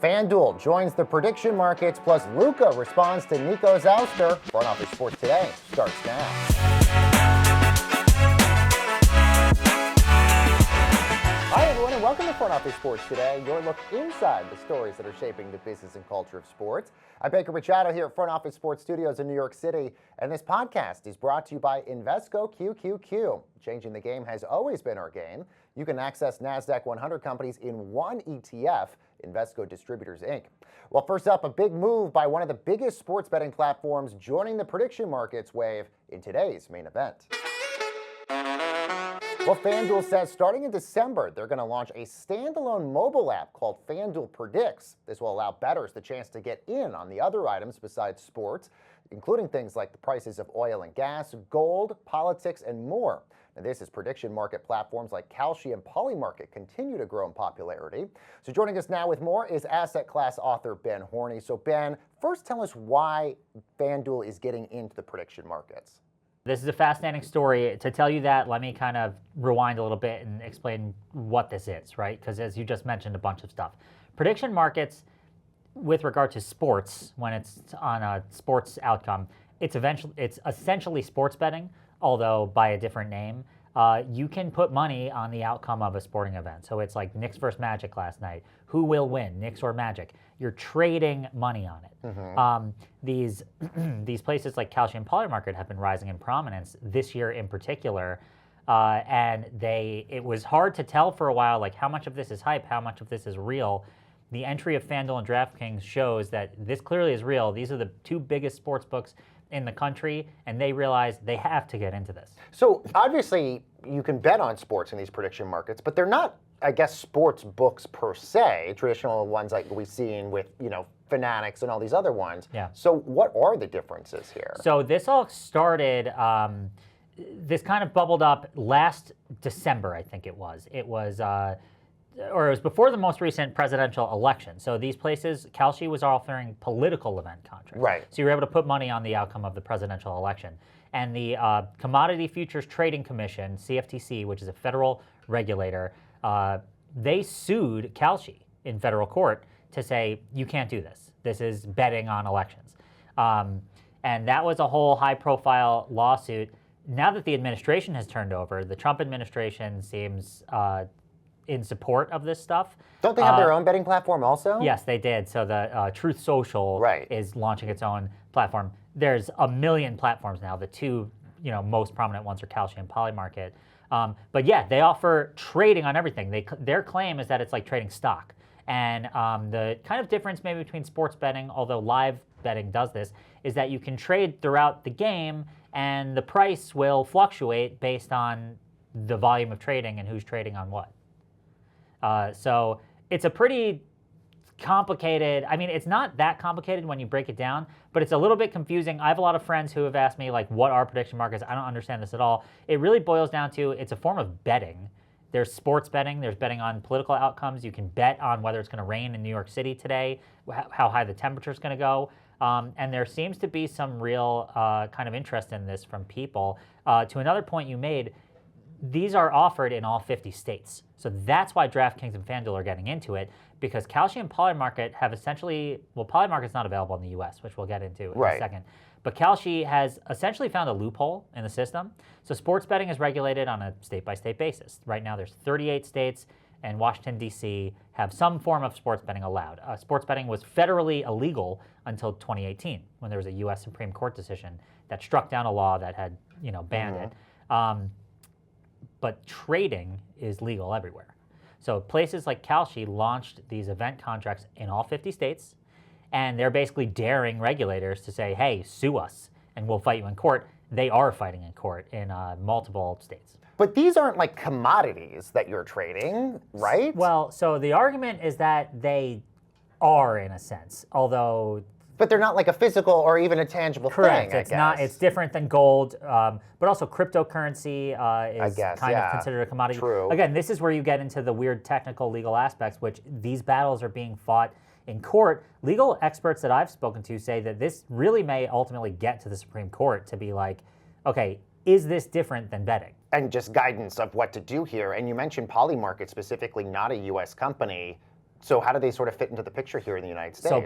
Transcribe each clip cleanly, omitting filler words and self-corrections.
FanDuel joins the prediction markets, plus Luka responds to Nico's ouster. Front Office Sports Today starts now. Hi, everyone, and welcome to Front Office Sports Today, your look inside the stories that are shaping the business and culture of sports. I'm Baker Machado here at Front Office Sports Studios in New York City, and this podcast is brought to you by Invesco QQQ. Changing the game has always been our game. You can access Nasdaq-100 companies in one ETF, Invesco Distributors, Inc. Well, first up, a big move by one of the biggest sports betting platforms joining the prediction markets wave in today's main event. Well, FanDuel says starting in December, they're going to launch a standalone mobile app called FanDuel Predicts. This will allow bettors the chance to get in on the other items besides sports, including things like the prices of oil and gas, gold, politics, and more. Now, this is prediction market platforms like Kalshi and Polymarket continue to grow in popularity. So joining us now with more is asset class author Ben Horney. So Ben, first tell us why FanDuel is getting into the prediction markets. This is a fascinating story. To tell you that, let me kind of rewind a little bit and explain what this is, right? Because as you just mentioned, a bunch of stuff. Prediction markets, with regard to sports, when it's on a sports outcome, it's essentially sports betting, although by a different name. You can put money on the outcome of a sporting event. So it's like Knicks versus Magic last night. Who will win, Knicks or Magic? You're trading money on it. Mm-hmm. These places like Kalshi and Polymarket have been rising in prominence this year in particular. And it was hard to tell for a while, like how much of this is hype, how much of this is real. The entry of FanDuel and DraftKings shows that this clearly is real. These are the two biggest sports books in the country, and they realize they have to get into this. So obviously you can bet on sports in these prediction markets, but they're not, I guess, sports books per se, traditional ones like we've seen with, Fanatics and all these other ones. Yeah. So what are the differences here? So this all started, this kind of bubbled up last December, I think it was. It was before the most recent presidential election. So these places, Kalshi was offering political event contracts. Right. So you were able to put money on the outcome of the presidential election. And the Commodity Futures Trading Commission, CFTC, which is a federal regulator, they sued Kalshi in federal court to say, you can't do this. This is betting on elections. And that was a whole high-profile lawsuit. Now that the administration has turned over, the Trump administration seems in support of this stuff. Don't they have their own betting platform also? Yes, they did. So the Truth Social is launching its own platform. There's a million platforms now. The two most prominent ones are Kalshi and Polymarket. But yeah, they offer trading on everything. Their claim is that it's like trading stock. And the kind of difference maybe between sports betting, although live betting does this, is that you can trade throughout the game and the price will fluctuate based on the volume of trading and who's trading on what. So it's a pretty complicated, it's not that complicated when you break it down, but it's a little bit confusing. I have a lot of friends who have asked me, like, what are prediction markets? I don't understand this at all. It really boils down to, it's a form of betting. There's sports betting, there's betting on political outcomes. You can bet on whether it's going to rain in New York City today, how high the temperature is going to go. And there seems to be some real kind of interest in this from people. To another point you made, these are offered in all 50 states. So that's why DraftKings and FanDuel are getting into it, because Kalshi and Polymarket have essentially, Polymarket's not available in the US, which we'll get into in a second. But Kalshi has essentially found a loophole in the system. So sports betting is regulated on a state-by-state basis. Right now there's 38 states, and Washington, D.C. have some form of sports betting allowed. Sports betting was federally illegal until 2018, when there was a U.S. Supreme Court decision that struck down a law that had banned it. But trading is legal everywhere. So places like Kalshi launched these event contracts in all 50 states, and they're basically daring regulators to say, hey, sue us, and we'll fight you in court. They are fighting in court in multiple states. But these aren't like commodities that you're trading, right? Well, so the argument is that they are, in a sense, although... But they're not like a physical or even a tangible thing, I guess. Not. It's different than gold, but also cryptocurrency is kind of considered a commodity. True. Again, this is where you get into the weird technical legal aspects, which these battles are being fought in court. Legal experts that I've spoken to say that this really may ultimately get to the Supreme Court to be like, okay, is this different than betting? And just guidance of what to do here. And you mentioned Polymarket specifically, not a U.S. company. So how do they sort of fit into the picture here in the United States? So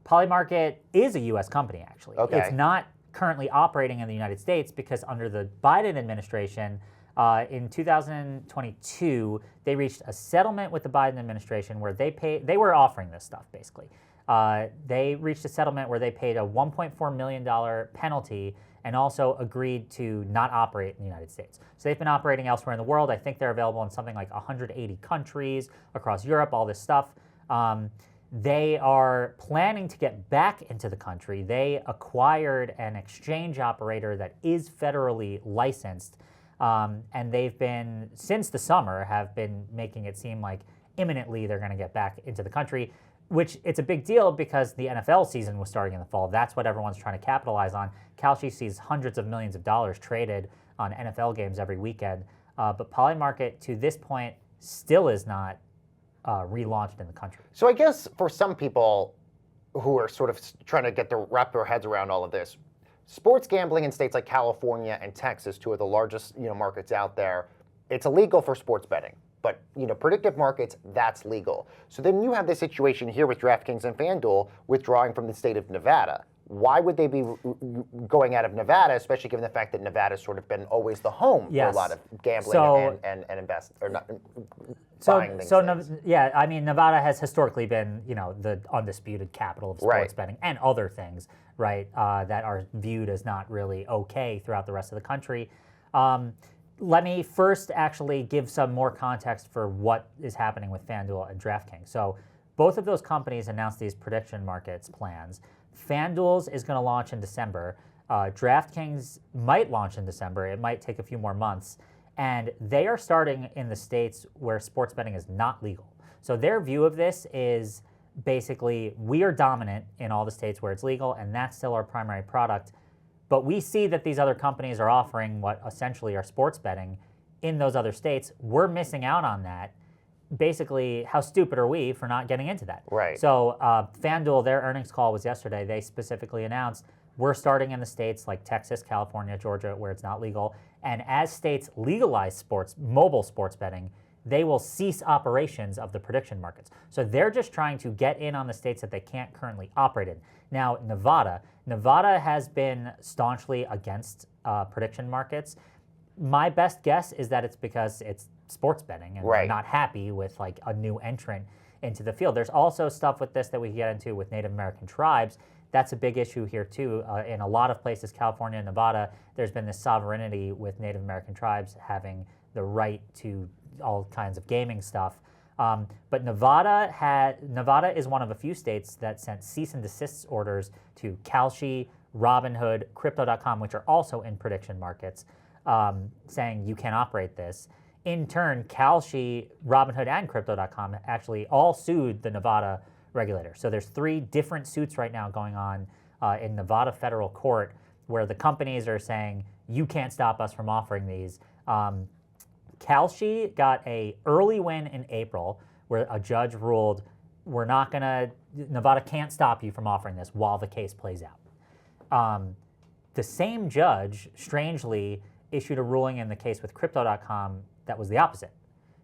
Polymarket is a U.S. company, actually. Okay. It's not currently operating in the United States because under the Biden administration, in 2022, they reached a settlement with the Biden administration where they were offering this stuff, basically. They reached a settlement where they paid a $1.4 million penalty and also agreed to not operate in the United States. So they've been operating elsewhere in the world. I think they're available in something like 180 countries across Europe, all this stuff. They are planning to get back into the country. They acquired an exchange operator that is federally licensed. And they've been, since the summer, have been making it seem like imminently they're going to get back into the country, which it's a big deal because the NFL season was starting in the fall. That's what everyone's trying to capitalize on. Kalshi sees hundreds of millions of dollars traded on NFL games every weekend. But Polymarket, to this point, still is not relaunched in the country. So I guess for some people who are sort of trying to wrap their heads around all of this, sports gambling in states like California and Texas, two of the largest markets out there, it's illegal for sports betting. But predictive markets, that's legal. So then you have this situation here with DraftKings and FanDuel withdrawing from the state of Nevada. Why would they be going out of Nevada, especially given the fact that Nevada's sort of been always the home for a lot of gambling and invest or not buying things? Yeah, I mean, Nevada has historically been the undisputed capital of sports betting and other things, right, that are viewed as not really okay throughout the rest of the country. Let me first actually give some more context for what is happening with FanDuel and DraftKings. So both of those companies announced these prediction markets plans. FanDuel's is going to launch in December. DraftKings might launch in December. It might take a few more months. And they are starting in the states where sports betting is not legal. So their view of this is basically we are dominant in all the states where it's legal, and that's still our primary product. But we see that these other companies are offering what essentially are sports betting in those other states. We're missing out on that. Basically, how stupid are we for not getting into that? Right. So FanDuel, their earnings call was yesterday. They specifically announced we're starting in the states like Texas, California, Georgia, where it's not legal. And as states legalize mobile sports betting, they will cease operations of the prediction markets. So they're just trying to get in on the states that they can't currently operate in. Now, Nevada has been staunchly against prediction markets. My best guess is that it's because it's sports betting and they're not happy with like a new entrant into the field. There's also stuff with this that we can get into with Native American tribes. That's a big issue here too. In a lot of places, California and Nevada, there's been this sovereignty with Native American tribes having the right to all kinds of gaming stuff. But Nevada is one of a few states that sent cease and desist orders to Kalshi, Robinhood, Crypto.com, which are also in prediction markets, saying you can't operate this. In turn, Kalshi, Robinhood, and Crypto.com actually all sued the Nevada regulator. So there's 3 different suits right now going on in Nevada federal court where the companies are saying you can't stop us from offering these. Kalshi got an early win in April where a judge ruled Nevada can't stop you from offering this while the case plays out. The same judge, strangely, issued a ruling in the case with Crypto.com that was the opposite,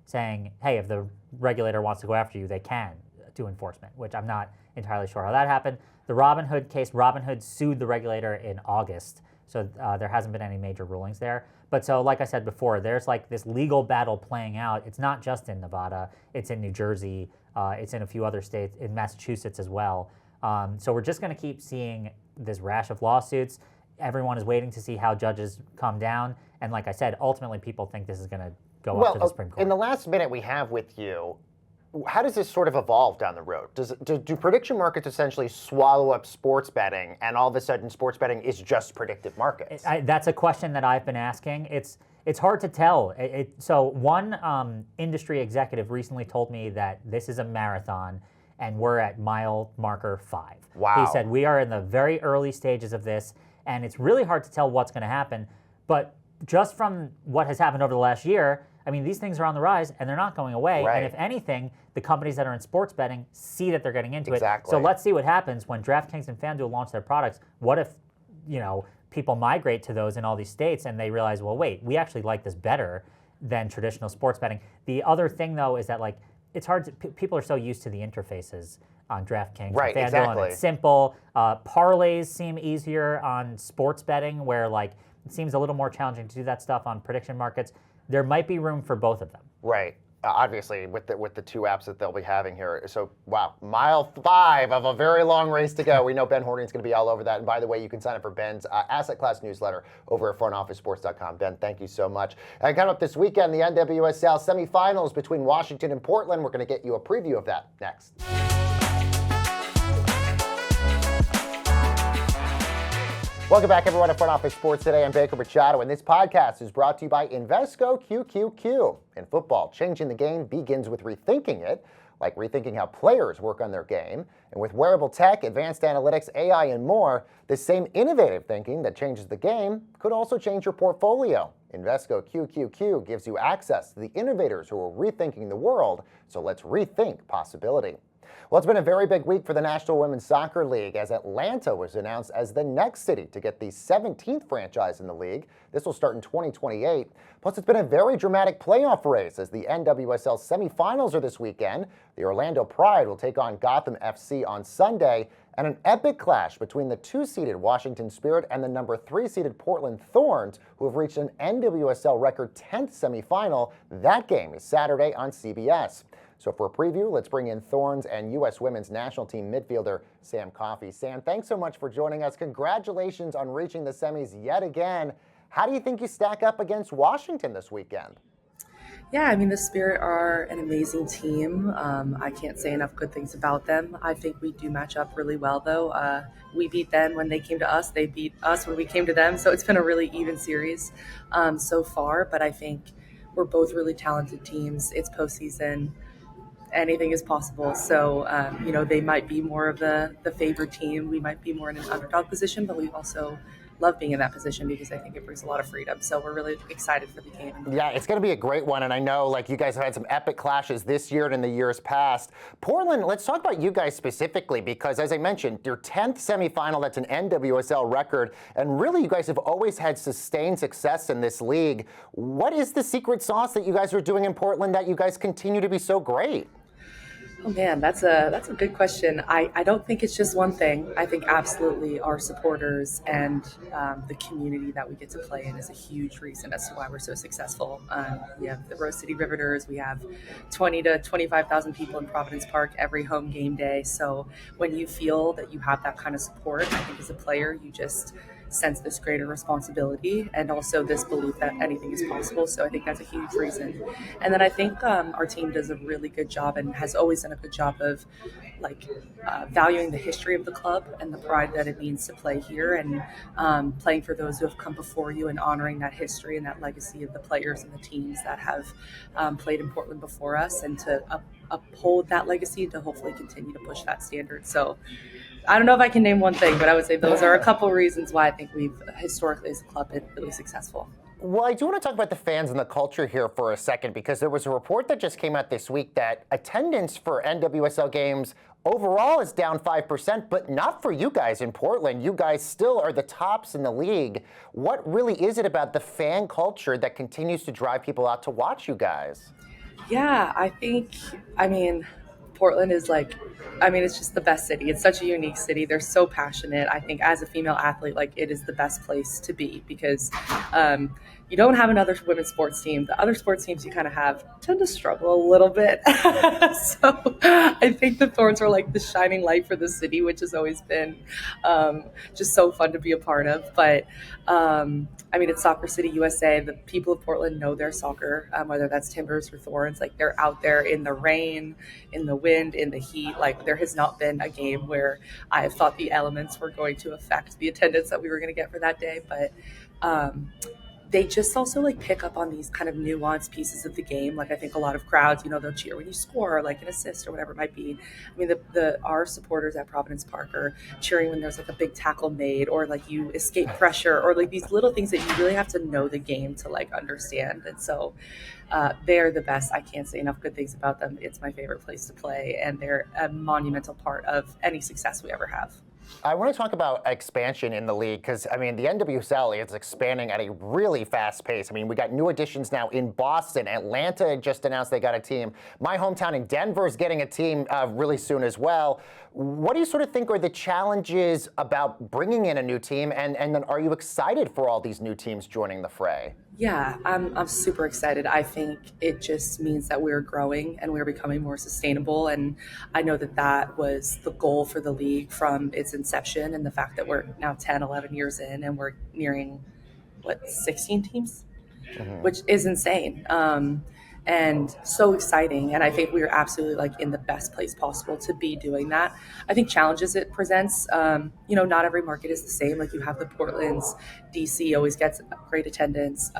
saying, hey, if the regulator wants to go after you, they can do enforcement, which I'm not entirely sure how that happened. The Robinhood case, Robinhood sued the regulator in August, so there hasn't been any major rulings there. But so, like I said before, there's like this legal battle playing out. It's not just in Nevada, it's in New Jersey, it's in a few other states, in Massachusetts as well. So we're just gonna keep seeing this rash of lawsuits. Everyone is waiting to see how judges come down. And like I said, ultimately people think this is gonna go up to the Supreme Court. In the last minute we have with you, how does this sort of evolve down the road? Do prediction markets essentially swallow up sports betting, and all of a sudden sports betting is just predictive markets? That's a question that I've been asking. It's hard to tell. So one industry executive recently told me that this is a marathon, and we're at mile marker 5. Wow. He said we are in the very early stages of this, and it's really hard to tell what's going to happen. But just from what has happened over the last year, I mean, these things are on the rise, and they're not going away. Right. And if anything, the companies that are in sports betting see that they're getting into it. Exactly. So let's see what happens when DraftKings and FanDuel launch their products. What if, people migrate to those in all these states and they realize, well, wait, we actually like this better than traditional sports betting. The other thing, though, is that it's hard to, people are so used to the interfaces on DraftKings, right? FanDuel, Exactly. and it's simple. Parlays seem easier on sports betting, where like it seems a little more challenging to do that stuff on prediction markets. There might be room for both of them. Right. Obviously, with the two apps that they'll be having here. So, wow, mile 5 of a very long race to go. We know Ben Horney is going to be all over that. And by the way, you can sign up for Ben's asset class newsletter over at frontofficesports.com. Ben, thank you so much. And coming up this weekend, the NWSL semifinals between Washington and Portland. We're going to get you a preview of that next. Welcome back, everyone, to Front Office Sports Today. I'm Baker Machado, and this podcast is brought to you by Invesco QQQ. In football, changing the game begins with rethinking it, like rethinking how players work on their game. And with wearable tech, advanced analytics, AI, and more, the same innovative thinking that changes the game could also change your portfolio. Invesco QQQ gives you access to the innovators who are rethinking the world, so let's rethink possibility. Well, it's been a very big week for the National Women's Soccer League as Atlanta was announced as the next city to get the 17th franchise in the league. This will start in 2028. Plus, it's been a very dramatic playoff race as the NWSL semifinals are this weekend. The Orlando Pride will take on Gotham FC on Sunday, and an epic clash between the 2-seeded Washington Spirit and the number 3-seeded Portland Thorns, who have reached an NWSL record 10th semifinal. That game is Saturday on CBS. So for a preview, let's bring in Thorns and U.S. Women's National Team midfielder Sam Coffey. Sam, thanks so much for joining us. Congratulations on reaching the semis yet again. How do you think you stack up against Washington this weekend? Yeah, I mean, the Spirit are an amazing team. I can't say enough good things about them. I think we do match up really well, though. We beat them when they came to us. They beat us when we came to them. So it's been a really even series so far. But I think we're both really talented teams. It's postseason. Anything is possible. So, they might be more of the favored team. We might be more in an underdog position, but we also love being in that position because I think it brings a lot of freedom. So we're really excited for the game. Yeah, it's going to be a great one. And I know like you guys have had some epic clashes this year and in the years past. Portland, let's talk about you guys specifically because as I mentioned, your 10th semifinal, that's an NWSL record. And really you guys have always had sustained success in this league. What is the secret sauce that you guys are doing in Portland that you guys continue to be so great? Oh man, that's a good question. I don't think it's just one thing. I think absolutely our supporters and the community that we get to play in is a huge reason as to why we're so successful. We have the Rose City Riveters. We have 20 to 25,000 people in Providence Park every home game day. So when you feel that you have that kind of support, I think as a player, you just sense this greater responsibility and also this belief that anything is possible. So I think that's a huge reason. And then I think our team does a really good job and has always done a good job of valuing the history of the club and the pride that it means to play here and playing for those who have come before you and honoring that history and that legacy of the players and the teams that have played in Portland before us and to uphold that legacy and to hopefully continue to push that standard. So I don't know if I can name one thing, but I would say those are a couple reasons why I think we've historically as a club been really successful. Well, I do want to talk about the fans and the culture here for a second because there was a report that just came out this week that attendance for NWSL games overall is down 5%, but not for you guys in Portland. You guys still are the tops in the league. What really is it about the fan culture that continues to drive people out to watch you guys? Yeah, Portland is it's just the best city. It's such a unique city. They're so passionate. I think as a female athlete, it is the best place to be because you don't have another women's sports team. The other sports teams you kind of tend to struggle a little bit. So I think the Thorns are the shining light for the city, which has always been just so fun to be a part of. But it's Soccer City, USA. The people of Portland know their soccer, whether that's Timbers or Thorns. They're out there in the rain, in the wind, in the heat. There has not been a game where I have thought the elements were going to affect the attendance that we were going to get for that day. But they just also pick up on these kind of nuanced pieces of the game. I think a lot of crowds, they'll cheer when you score, an assist or whatever it might be. Our supporters at Providence Park are cheering when there's a big tackle made or you escape pressure or these little things that you really have to know the game to understand. And so they're the best. I can't say enough good things about them. It's my favorite place to play and they're a monumental part of any success we ever have. I want to talk about expansion in the league because, I mean, the NWSL is expanding at a really fast pace. I mean, we got new additions now in Boston. Atlanta just announced they got a team. My hometown in Denver is getting a team really soon as well. What do you sort of think are the challenges about bringing in a new team? And then are you excited for all these new teams joining the fray? Yeah, I'm super excited. I think it just means that we're growing and we're becoming more sustainable. And I know that that was the goal for the league from its inception, and the fact that we're now 10, 11 years in and we're nearing, 16 teams, which is insane. And so exciting. And I think we are absolutely in the best place possible to be doing that. I think challenges it presents, not every market is the same. You have the Portlands, DC always gets great attendance.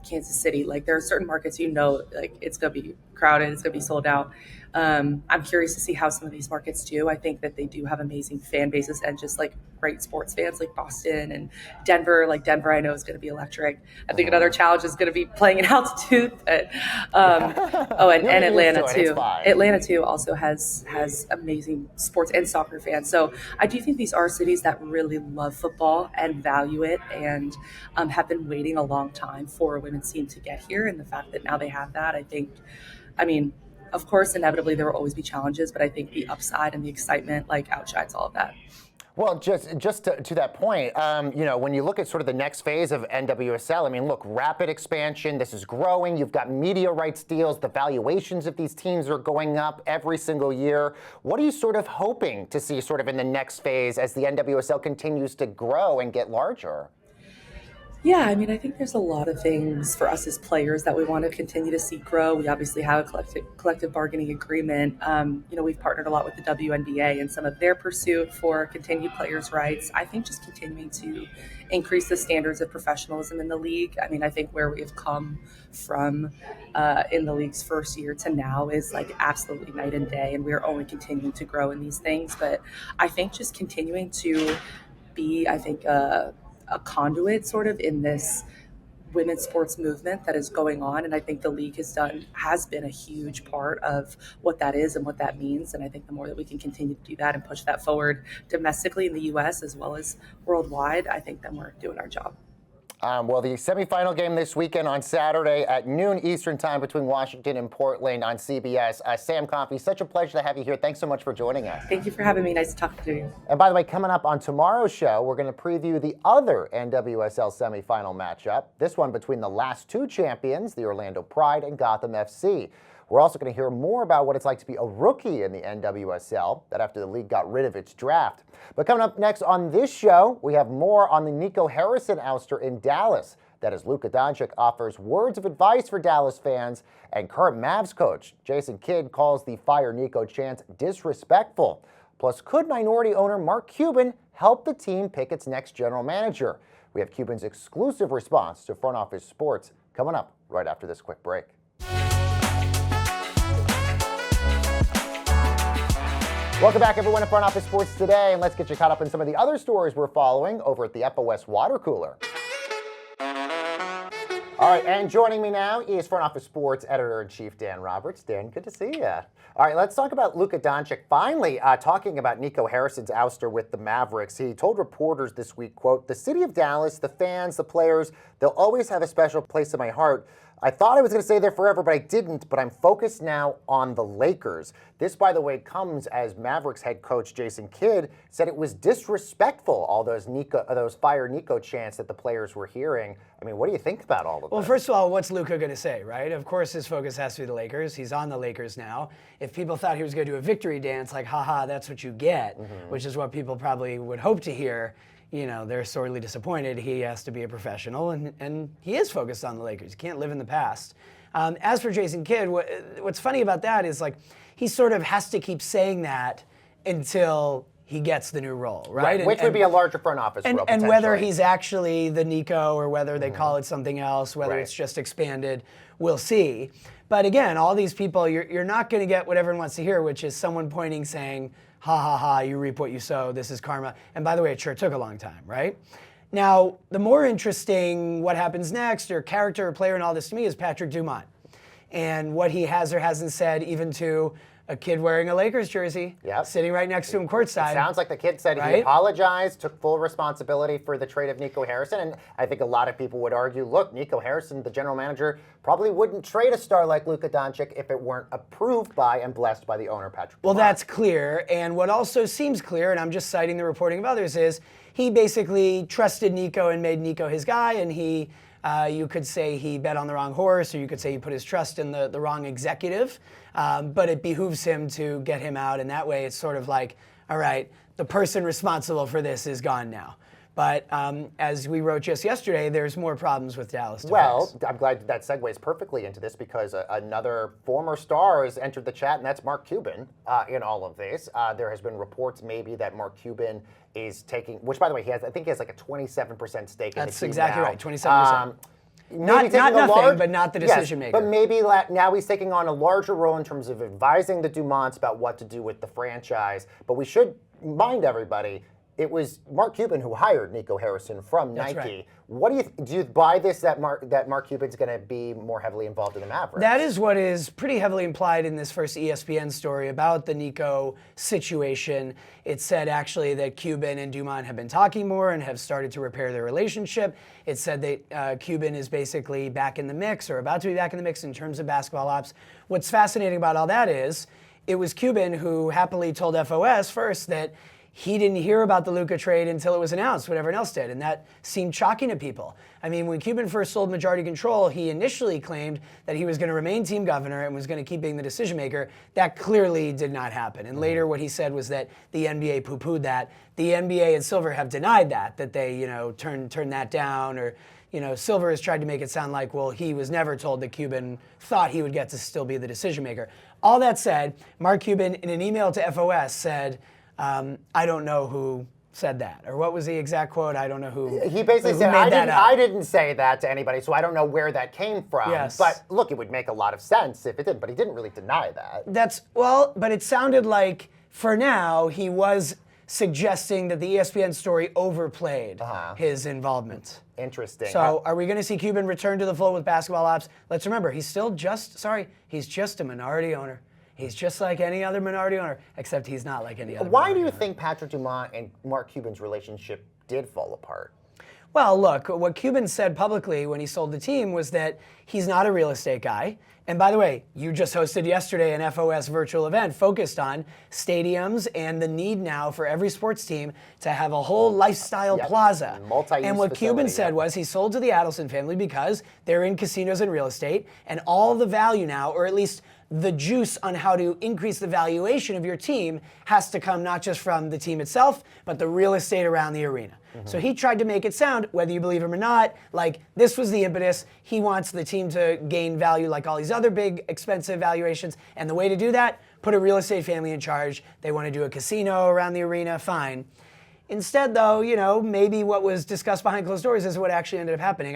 Kansas City, there are certain markets, it's going to be crowded, it's going to be sold out. I'm curious to see how some of these markets do. I think that they do have amazing fan bases and just great sports fans, like Boston and Denver. Denver, I know is going to be electric. I think another challenge is going to be playing in altitude. But, and Atlanta too. Atlanta too also has amazing sports and soccer fans. So I do think these are cities that really love football and value it, and have been waiting a long time for a women's team to get here. And the fact that now they have that, of course, inevitably there will always be challenges, but I think the upside and the excitement outshines all of that. Well, just to that point, when you look at sort of the next phase of NWSL, look, rapid expansion, this is growing. You've got media rights deals. The valuations of these teams are going up every single year. What are you sort of hoping to see sort of in the next phase as the NWSL continues to grow and get larger? Yeah, I think there's a lot of things for us as players that we want to continue to see grow. We obviously have a collective bargaining agreement. We've partnered a lot with the WNBA and some of their pursuit for continued players' rights. I think just continuing to increase the standards of professionalism in the league. I think where we have come from in the league's first year to now is absolutely night and day, and we're only continuing to grow in these things. But I think just continuing to be, a conduit sort of in this women's sports movement that is going on. And I think the league has been a huge part of what that is and what that means. And I think the more that we can continue to do that and push that forward domestically in the US as well as worldwide, I think then we're doing our job. Well, the semifinal game this weekend on Saturday at noon Eastern time between Washington and Portland on CBS. Sam Coffey, such a pleasure to have you here. Thanks so much for joining us. Thank you for having me. Nice to talk to you. And by the way, coming up on tomorrow's show, we're going to preview the other NWSL semifinal matchup, this one between the last two champions, the Orlando Pride and Gotham FC. We're also going to hear more about what it's like to be a rookie in the NWSL, that after the league got rid of its draft. But coming up next on this show, we have more on the Nico Harrison ouster in Dallas. That is, Luka Dončić offers words of advice for Dallas fans, and current Mavs coach Jason Kidd calls the fire Nico chants disrespectful. Plus, could minority owner Mark Cuban help the team pick its next general manager? We have Cuban's exclusive response to Front Office Sports coming up right after this quick break. Welcome back, everyone, to Front Office Sports Today, and let's get you caught up in some of the other stories we're following over at the FOS Water Cooler. All right, and joining me now is Front Office Sports Editor-in-Chief Dan Roberts. Dan, good to see you. All right, let's talk about Luka Dončić. Finally, talking about Nico Harrison's ouster with the Mavericks. He told reporters this week, quote, "The city of Dallas, the fans, the players, they'll always have a special place in my heart. I thought I was going to stay there forever, but I didn't. But I'm focused now on the Lakers." This, by the way, comes as Mavericks head coach Jason Kidd said it was disrespectful, all those fire Nico chants that the players were hearing. What do you think about all of that? Well, first of all, what's Luka going to say, right? Of course, his focus has to be the Lakers. He's on the Lakers now. If people thought he was going to do a victory dance, haha, that's what you get, which is what people probably would hope to hear, they're sorely disappointed. He has to be a professional, and he is focused on the Lakers. He can't live in the past. As for Jason Kidd, what's funny about that is he sort of has to keep saying that until he gets the new role, right? Which would be a larger front office role, and whether he's actually the Nico or whether they call it something else, whether it's just expanded, we'll see. But again, all these people, you're not going to get what everyone wants to hear, which is someone pointing saying, ha, ha, ha, you reap what you sow, this is karma. And by the way, it sure took a long time, right? Now, the more interesting what happens next, or character or player and all this to me, is Patrick Dumont. And what he has or hasn't said even to a kid wearing a Lakers jersey, sitting right next to him courtside. It sounds like the kid said he apologized, took full responsibility for the trade of Nico Harrison, and I think a lot of people would argue, look, Nico Harrison, the general manager, probably wouldn't trade a star like Luka Dončić if it weren't approved by and blessed by the owner, Patrick. Well, that's clear, and what also seems clear, and I'm just citing the reporting of others, is he basically trusted Nico and made Nico his guy, and he, you could say he bet on the wrong horse, or you could say he put his trust in the wrong executive. But it behooves him to get him out, and that way it's sort of like, all right, the person responsible for this is gone now. But as we wrote just yesterday, there's more problems with Dallas. Well, I'm glad that segues perfectly into this because another former star has entered the chat, and that's Mark Cuban in all of this. There has been reports maybe that Mark Cuban is taking, which by the way, I think he has like a 27% stake in the team. That's exactly now. right, 27%. Not nothing, but not the decision maker. But maybe now he's taking on a larger role in terms of advising the Dumonts about what to do with the franchise. But we should remind everybody, it was Mark Cuban who hired Nico Harrison from Nike. Right. What do you buy this that Mark Cuban's going to be more heavily involved in the Mavericks? That is what is pretty heavily implied in this first ESPN story about the Nico situation. It said actually that Cuban and Dumont have been talking more and have started to repair their relationship. It said that Cuban is basically back in the mix or about to be back in the mix in terms of basketball ops. What's fascinating about all that is it was Cuban who happily told FOS first that he didn't hear about the Luka trade until it was announced when everyone else did, and that seemed shocking to people. I mean, when Cuban first sold majority control, he initially claimed that he was going to remain team governor and was going to keep being the decision maker. That clearly did not happen. And later what he said was that the NBA poo-pooed that. The NBA and Silver have denied that they, turned that down, or, Silver has tried to make it sound like, well, he was never told that Cuban thought he would get to still be the decision maker. All that said, Mark Cuban, in an email to FOS, said, I don't know who said that. Or what was the exact quote? I don't know who. He basically said, I didn't say that to anybody, so I don't know where that came from. Yes. But look, it would make a lot of sense if it did, but he didn't really deny that. But it sounded like, for now, he was suggesting that the ESPN story overplayed his involvement. Interesting. So are we going to see Cuban return to the fold with basketball ops? Let's remember, he's just a minority owner. He's just like any other minority owner, except he's not like any other. Why do you think Patrick Dumont and Mark Cuban's relationship did fall apart? Well, look, what Cuban said publicly when he sold the team was that he's not a real estate guy. And by the way, you just hosted yesterday an FOS virtual event focused on stadiums and the need now for every sports team to have a whole lifestyle plaza. And what Cuban said was he sold to the Adelson family because they're in casinos and real estate, and all the value now, or at least the juice on how to increase the valuation of your team, has to come not just from the team itself, but the real estate around the arena. So he tried to make it sound, whether you believe him or not, like this was the impetus. He wants the team to gain value like all these other big, expensive valuations. And the way to do that, put a real estate family in charge. They want to do a casino around the arena, fine. Instead, though, maybe what was discussed behind closed doors is what actually ended up happening.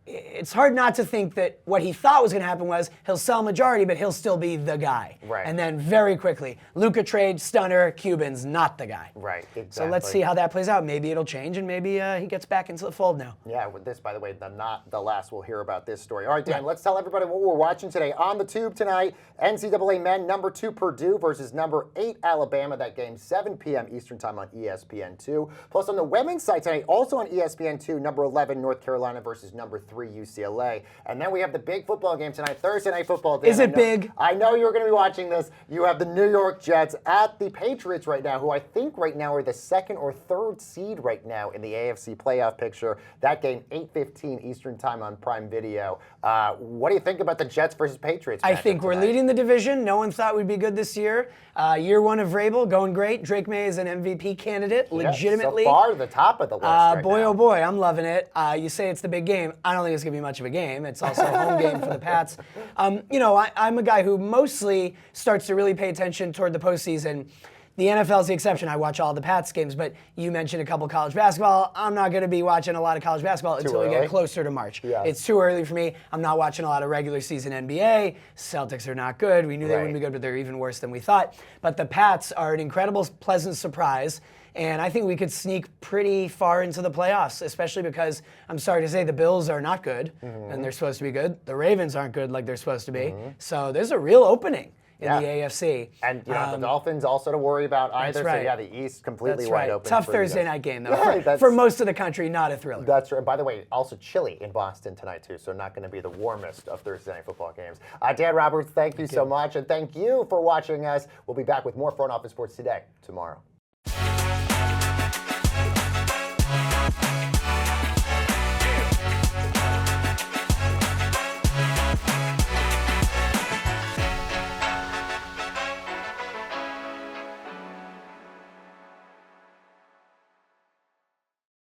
It's hard not to think that what he thought was going to happen was he'll sell majority, but he'll still be the guy. Right. And then very quickly, Luka trade, stunner, Cuban's not the guy. Right, exactly. So let's see how that plays out. Maybe it'll change, and maybe he gets back into the fold now. Yeah, with this, by the way, not the last we'll hear about this story. All right, Dan, let's tell everybody what we're watching today. On the tube tonight, NCAA men, number 2 Purdue versus number 8 Alabama. That game, 7 p.m. Eastern time on ESPN2. Plus on the women's side tonight, also on ESPN2, number 11 North Carolina versus number 3 UCLA. And then we have the big football game tonight, Thursday Night Football. Dan, is it big? I know you're going to be watching this. You have the New York Jets at the Patriots right now, who I think right now are the 2nd or 3rd seed right now in the AFC playoff picture. That game, 8:15 Eastern time on Prime Video. What do you think about the Jets versus Patriots? I think we're leading the division. No one thought we'd be good this year. Year 1 of Vrabel, going great. Drake May is an MVP candidate, legitimately. So far to the top of the list oh boy, I'm loving it. You say it's the big game. I don't think it's going to be much of a game. It's also a home game for the Pats. I'm a guy who mostly starts to really pay attention toward the postseason. The NFL is the exception. I watch all the Pats games, but you mentioned a couple college basketball. I'm not going to be watching a lot of college basketball until we get closer to March. Yes. It's too early for me. I'm not watching a lot of regular season NBA. Celtics are not good. We knew they wouldn't be good, but they're even worse than we thought. But the Pats are an incredible, pleasant surprise. And I think we could sneak pretty far into the playoffs, especially because, I'm sorry to say, the Bills are not good, and they're supposed to be good. The Ravens aren't good like they're supposed to be. So there's a real opening. in the AFC. And the Dolphins also to worry about either. Right. So yeah, the East completely That's wide right. open. Tough for Thursday night game though. Yeah, for most of the country, not a thriller. That's right. By the way, also chilly in Boston tonight too, so not going to be the warmest of Thursday night football games. Dan Roberts, thank you so much, and thank you for watching us. We'll be back with more Front Office Sports Today tomorrow.